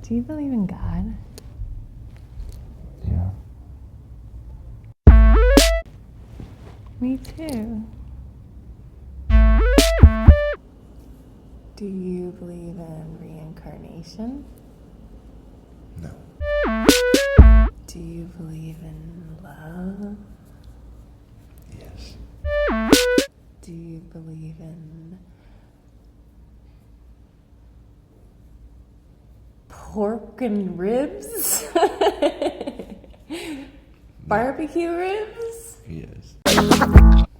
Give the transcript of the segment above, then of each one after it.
Do you believe in God? Yeah. Me too. Do you believe in reincarnation? No. Do you believe in love? Yes. Do you believe in pork and ribs? Barbecue ribs? Yes.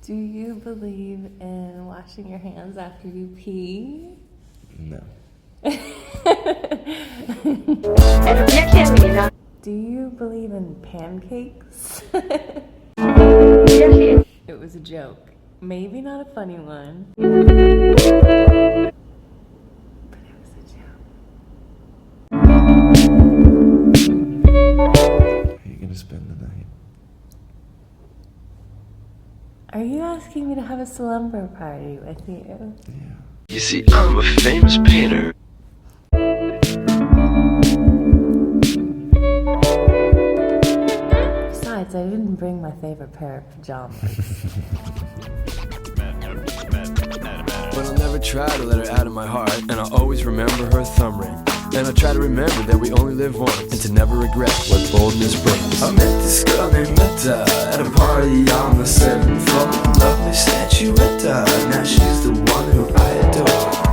Do you believe in washing your hands after you pee? No. Do you believe in pancakes? It was a joke. Maybe not a funny one. But it was a joke. Are you gonna spend the night? Are you asking me to have a slumber party with you? Yeah. You see, I'm a famous painter. Besides, I didn't bring my favorite pair of pajamas. But I'll never try to let her out of my heart, and I'll always remember her thumb ring. And I'll try to remember that we only live once, and to never regret what boldness brings. I met this girl named Meta at a party on the 7th floor. Lovely statuette, now she's the one who I adore.